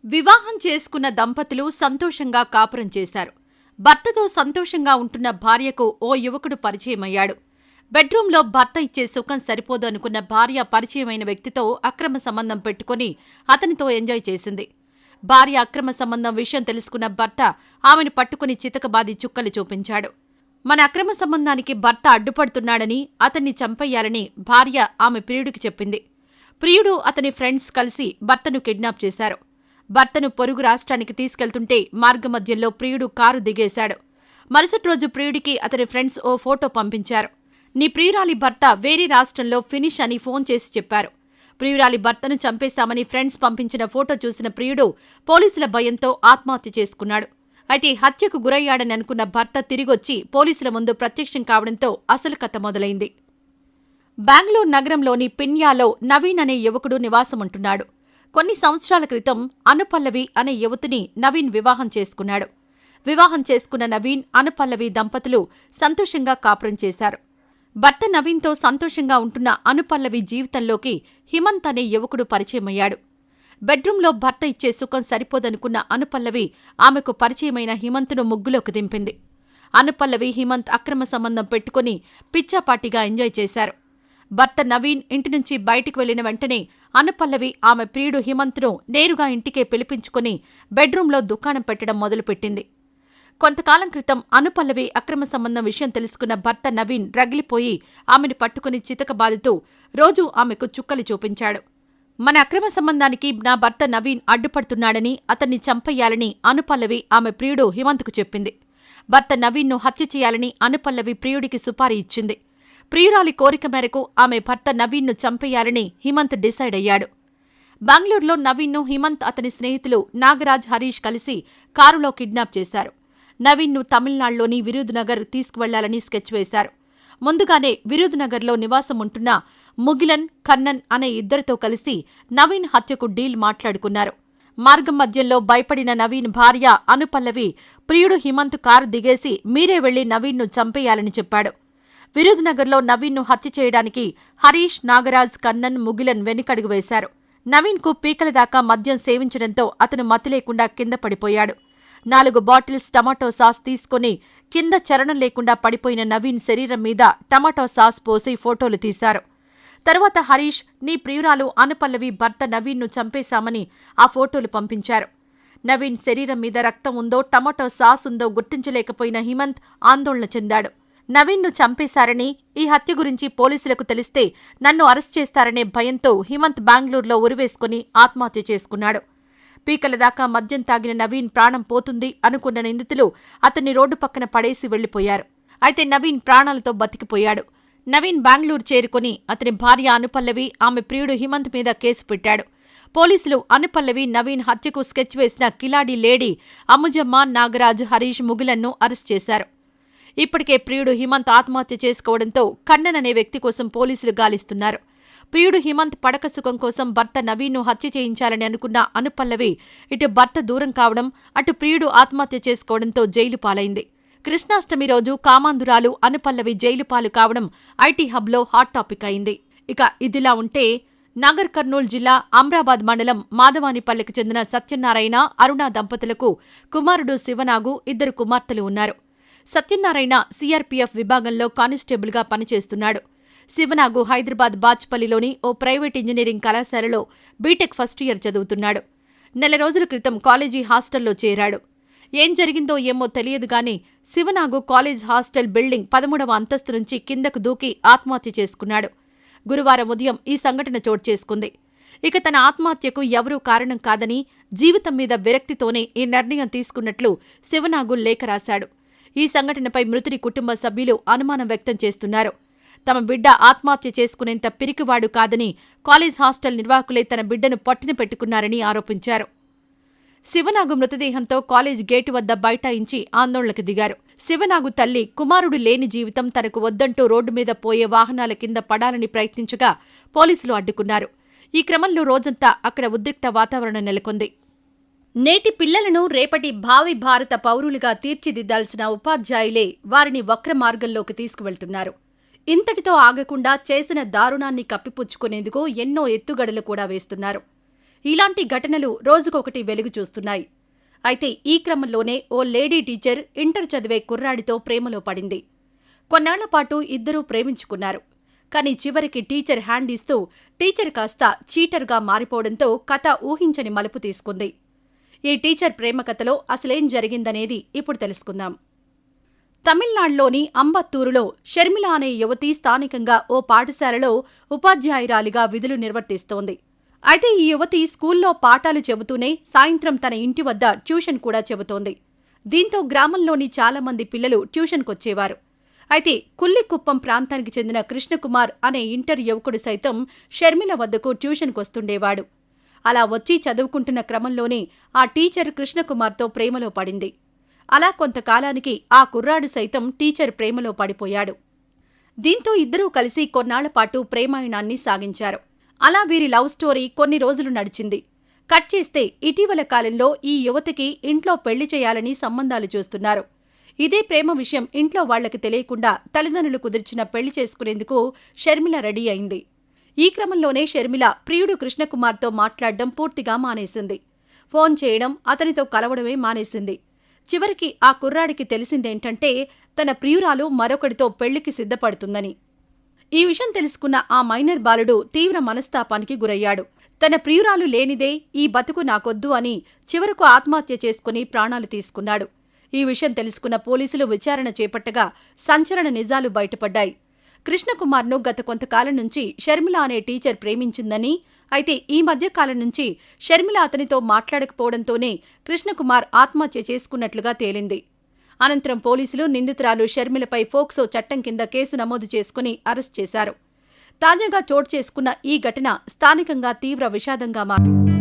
వివాహం చేసుకున్న దంపతులు సంతోషంగా కాపురం చేశారు. భర్తతో సంతోషంగా ఉంటున్న భార్యకు ఓ యువకుడు పరిచయమయ్యాడు. బెడ్రూంలో భర్త ఇచ్చే సుఖం సరిపోదు అనుకున్న భార్య పరిచయమైన వ్యక్తితో అక్రమ సంబంధం పెట్టుకుని అతనితో ఎంజాయ్ చేసింది. భార్య అక్రమ సంబంధం విషయం తెలుసుకున్న భర్త ఆమెను పట్టుకుని చితకబాది చుక్కలు చూపించాడు. మన అక్రమ సంబంధానికి భర్త అడ్డుపడుతున్నాడని, అతన్ని చంపేయాలని భార్య ఆమె ప్రియుడికి చెప్పింది. ప్రియుడు అతని ఫ్రెండ్స్ కలిసి భర్తను కిడ్నాప్ చేశారు. భర్తను పొరుగు రాష్ట్రానికి తీసుకెళ్తుంటే మార్గమధ్యంలో ప్రియుడు కారు దిగేశాడు. మరుసటి రోజు ప్రియుడికి అతని ఫ్రెండ్స్ ఓ ఫోటో పంపించారు. నీ ప్రియురాలి భర్త వేరే రాష్ట్రంలో ఫినిష్ అని ఫోన్ చేసి చెప్పారు. ప్రియురాలి భర్తను చంపేశామని ఫ్రెండ్స్ పంపించిన ఫోటో చూసిన ప్రియుడు పోలీసుల భయంతో ఆత్మహత్య చేసుకున్నాడు. అయితే హత్యకు గురయ్యాడని అనుకున్న భర్త తిరిగొచ్చి పోలీసుల ముందు ప్రత్యక్షం కావడంతో అసలు కథ మొదలైంది. బెంగళూరు నగరంలోని పిన్యాలో నవీన్ అనే యువకుడు నివాసముంటున్నాడు. కొన్ని సంవత్సరాల క్రితం అనుపల్లవి అనే యువతిని నవీన్ వివాహం చేసుకున్నాడు. వివాహం చేసుకున్న నవీన్, అనుపల్లవి దంపతులు సంతోషంగా కాపురం చేశారు. భర్త నవీన్తో సంతోషంగా ఉంటున్న అనుపల్లవి జీవితంలోకి హిమంత్ అనే యువకుడు పరిచయమయ్యాడు. బెడ్రూంలో భర్త ఇచ్చే సుఖం సరిపోదనుకున్న అనుపల్లవి ఆమెకు పరిచయమైన హిమంత్ను ముగ్గులోకి దింపింది. అనుపల్లవి, హిమంత్ అక్రమ సంబంధం పెట్టుకుని పిచ్చాపాటిగా ఎంజాయ్ చేశారు. భర్త నవీన్ ఇంటి నుంచి బయటికి వెళ్లిన వెంటనే అనుపల్లవి ఆమె ప్రియుడు హిమంత్ను నేరుగా ఇంటికే పిలిపించుకుని బెడ్రూంలో దుకాణం పెట్టడం మొదలుపెట్టింది. కొంతకాలం క్రితం అనుపల్లవి అక్రమ సంబంధం విషయం తెలుసుకున్న భర్త నవీన్ రగిలిపోయి ఆమెను పట్టుకుని చితకబాదుతూ రోజూ ఆమెకు చుక్కలు చూపించాడు. మన అక్రమ సంబంధానికి నా భర్త నవీన్ అడ్డుపడుతున్నాడని, అతన్ని చంపేయాలని అనుపల్లవి ఆమె ప్రియుడు హిమంత్కు చెప్పింది. భర్త నవీన్ను హత్య చేయాలని అనుపల్లవి ప్రియుడికి సుపారీ ఇచ్చింది. ప్రియురాలి కోరిక మేరకు ఆమె భర్త నవీన్ను చంపేయాలని హిమంత్ డిసైడ్ అయ్యాడు. బెంగళూరులో నవీన్ను హిమంత్, అతని స్నేహితులు నాగరాజ్, హరీష్ కలిసి కారులో కిడ్నాప్ చేశారు. నవీన్ను తమిళనాడులోని విరుదునగర్ తీసుకువెళ్లాలని స్కెచ్ వేశారు. ముందుగానే విరుదునగర్లో నివాసముంటున్న ముగిలన్, కన్నన్ అనే ఇద్దరితో కలిసి నవీన్ హత్యకు డీల్ మాట్లాడుకున్నారు. మార్గం మధ్యంలో భయపడిన నవీన్ భార్య అనుపల్లవి ప్రియుడు హిమంత్ కారు దిగేసి మీరే వెళ్లి నవీన్ను చంపేయాలని చెప్పాడు. విరుదునగర్లో నవీన్ను హత్య చేయడానికి హరీష్, నాగరాజ్, కన్నన్, ముగిలన్ వెనుకడుగు వేశారు. నవీన్కు పీకల దాకా మద్యం సేవించడంతో అతను మతిలేకుండా కింద పడిపోయాడు. 4 బాటిల్స్ టమాటో సాస్ తీసుకుని కింద చలనం లేకుండా పడిపోయిన నవీన్ శరీరం మీద టమాటో సాస్ పోసి ఫోటోలు తీశారు. తరువాత హరీష్, నీ ప్రియురాలు అనుపల్లవి భర్త నవీన్ను చంపేశామని ఆ ఫోటోలు పంపించారు. నవీన్ శరీరం మీద రక్తం ఉందో, టమాటో సాస్ ఉందో గుర్తించలేకపోయిన హిమంత్ ఆందోళన చెందాడు. నవీన్ను చంపేశారని, ఈ హత్య గురించి పోలీసులకు తెలిస్తే నన్ను అరెస్ట్ చేస్తారనే భయంతో హిమంత్ బెంగళూరులో ఉరివేసుకుని ఆత్మహత్య చేసుకున్నాడు. పీకల దాకా మద్యం తాగిన నవీన్ ప్రాణం పోతుంది అనుకున్న నిందితులు అతన్ని రోడ్డు పక్కన పడేసి వెళ్లిపోయారు. అయితే నవీన్ ప్రాణాలతో బతికిపోయాడు. నవీన్ బెంగళూరు చేరుకుని అతని భార్య అనుపల్లవి, ఆమె ప్రియుడు హిమంత్ మీద కేసు పెట్టాడు. పోలీసులు అనుపల్లవి, నవీన్ హత్యకు స్కెచ్ వేసిన కిలాడి లేడీ అమ్ముజమ్మ, నాగరాజ్, హరీష్, ముగిలన్ను అరెస్ట్ చేశారు. ఇప్పటికే ప్రియుడు హిమంత్ ఆత్మహత్య చేసుకోవడంతో కన్నన్ అనే వ్యక్తి కోసం పోలీసులు గాలిస్తున్నారు. ప్రియుడు హిమంత్ పడక సుఖం కోసం భర్త నవీన్ను హత్య చేయించాలని అనుకున్న అనుపల్లవి ఇటు భర్త దూరం కావడం, అటు ప్రియుడు ఆత్మహత్య చేసుకోవడంతో జైలు పాలైంది. కృష్ణాష్టమి రోజు కామాంధురాలు అనుపల్లవి జైలు పాలు కావడం ఐటీ హబ్లో హాట్ టాపిక్ అయింది. ఇక ఇదిలా ఉంటే నాగర్ కర్నూలు జిల్లా అమ్రాబాద్ మండలం మాధవానిపల్లెకు చెందిన సత్యనారాయణ, అరుణ దంపతులకు కుమారుడు శివనాగు, 2 కుమార్తెలు ఉన్నారు. సత్యనారాయణ సిఆర్పీఎఫ్ విభాగంలో కానిస్టేబుల్గా పనిచేస్తున్నాడు. శివనాగు హైదరాబాద్ బాచ్పల్లిలోని ఓ ప్రైవేట్ ఇంజనీరింగ్ కళాశాలలో బీటెక్ ఫస్ట్ ఇయర్ చదువుతున్నాడు. 4 రోజుల క్రితం కాలేజీ హాస్టల్లో చేరాడు. ఏం జరిగిందో ఏమో తెలియదుగాని శివనాగు కాలేజ్ హాస్టల్ బిల్డింగ్ 13వ అంతస్తు నుంచి కిందకు దూకి ఆత్మహత్య చేసుకున్నాడు. గురువారం ఉదయం ఈ సంఘటన చోటు చేసుకుంది. ఇక తన ఆత్మహత్యకు ఎవరూ కారణం కాదని, జీవితం మీద విరక్తితోనే ఈ నిర్ణయం తీసుకున్నట్లు శివనాగు లేఖ రాశాడు. ఈ సంఘటనపై మృతుడి కుటుంబ సభ్యులు అనుమానం వ్యక్తం చేస్తున్నారు. తమ బిడ్డ ఆత్మహత్య చేసుకునేంత పిరికివాడు కాదని, కాలేజ్ హాస్టల్ నిర్వాహకులే తన బిడ్డను పట్టున పెట్టుకున్నారని ఆరోపించారు. శివనాగు మృతదేహంతో కాలేజ్ గేటు వద్ద బైఠాయించి ఆందోళనకు దిగారు. శివనాగు తల్లి, కుమారుడు లేని జీవితం తనకు వద్దంటూ రోడ్డు మీద పోయే వాహనాల కింద పడాలని ప్రయత్నించగా పోలీసులు అడ్డుకున్నారు. ఈ క్రమంలో రోజంతా అక్కడ ఉద్రిక్త వాతావరణం నెలకొంది. నేటి పిల్లలను రేపటి భావి భారత పౌరులుగా తీర్చిదిద్దాల్సిన ఉపాధ్యాయులే వారిని వక్ర మార్గంలోకి తీసుకువెళ్తున్నారు. ఇంతటితో ఆగకుండా చేసిన దారుణాన్ని కప్పిపుచ్చుకునేందుకు ఎన్నో ఎత్తుగడలు కూడా వేస్తున్నారు. ఇలాంటి ఘటనలు రోజుకొకటి వెలుగు చూస్తున్నాయి. అయితే ఈ క్రమంలోనే ఓ లేడీ టీచర్ ఇంటర్ చదివే కుర్రాడితో ప్రేమలో పడింది. కొన్నాళ్ల పాటు ఇద్దరూ ప్రేమించుకున్నారు. కానీ చివరికి టీచర్ హ్యాండ్ ఇస్తూ టీచర్ కాస్త చీటర్గా మారిపోవడంతో కథ ఊహించని మలుపు తీసుకుంది. ఈ టీచర్ ప్రేమ కథలో అసలేం జరిగిందనేది ఇప్పుడు తెలుసుకుందాం. తమిళనాడులోని అంబత్తూరులో షర్మిల అనే యువతి స్థానికంగా ఓ పాఠశాలలో ఉపాధ్యాయురాలిగా విధులు నిర్వర్తిస్తోంది. అయితే ఈ యువతి స్కూల్లో పాఠాలు చెబుతూనే సాయంత్రం తన ఇంటి వద్ద ట్యూషన్ కూడా చెబుతోంది. దీంతో గ్రామంలోని చాలామంది పిల్లలు ట్యూషన్కొచ్చేవారు. అయితే కుల్లికుప్పం ప్రాంతానికి చెందిన కృష్ణకుమార్ అనే ఇంటర్ యువకుడు సైతం షర్మిల వద్దకు ట్యూషన్కొస్తుండేవాడు. అలా వచ్చి చదువుకుంటున్న క్రమంలోనే ఆ టీచర్ కృష్ణకుమార్తో ప్రేమలో పడింది. అలా కొంతకాలానికి ఆ కుర్రాడు సైతం టీచర్ ప్రేమలో పడిపోయాడు. దీంతో ఇద్దరూ కలిసి కొన్నాళ్లపాటు ప్రేమాయణాన్ని సాగించారు. అలా వీరి లవ్ స్టోరీ కొన్ని రోజులు నడిచింది. కట్ చేస్తే ఇటీవల కాలంలో ఈ యువతికి ఇంట్లో పెళ్లి చేయాలని సంబంధాలు చూస్తున్నారు. ఇదే ప్రేమ విషయం ఇంట్లో వాళ్లకి తెలియకుండా తల్లిదండ్రులు కుదిర్చిన పెళ్లి చేసుకునేందుకు షర్మిల రెడీ అయింది. ఈ క్రమంలోనే షర్మిల ప్రియుడు కృష్ణకుమార్తో మాట్లాడడం పూర్తిగా మానేసింది. ఫోన్ చేయడం, అతనితో కలవడమే మానేసింది. చివరికి ఆ కుర్రాడికి తెలిసిందేంటంటే తన ప్రియురాలు మరొకడితో పెళ్లికి సిద్ధపడుతుందని. ఈ విషయం తెలుసుకున్న ఆ మైనర్ బాలుడు తీవ్ర మనస్తాపానికి గురయ్యాడు. తన ప్రియురాలు లేనిదే ఈ బతుకు నాకొద్దు అని చివరకు ఆత్మహత్య చేసుకుని ప్రాణాలు తీసుకున్నాడు. ఈ విషయం తెలుసుకున్న పోలీసులు విచారణ చేపట్టగా సంచలన నిజాలు బయటపడ్డాయి. కృష్ణకుమార్ను గత కొంతకాలం నుంచి షర్మిల అనే టీచర్ ప్రేమించిందని, అయితే ఈ మధ్యకాలం నుంచి షర్మిల అతనితో మాట్లాడకపోవడంతోనే కృష్ణకుమార్ ఆత్మహత్య చేసుకున్నట్లుగా తేలింది. అనంతరం పోలీసులు నిందితురాలు షర్మిలపై ఫోక్సో చట్టం కింద కేసు నమోదు చేసుకుని అరెస్ట్ చేశారు. తాజాగా చోటు చేసుకున్న ఈ ఘటన స్థానికంగా తీవ్ర విషాదంగా మారింది.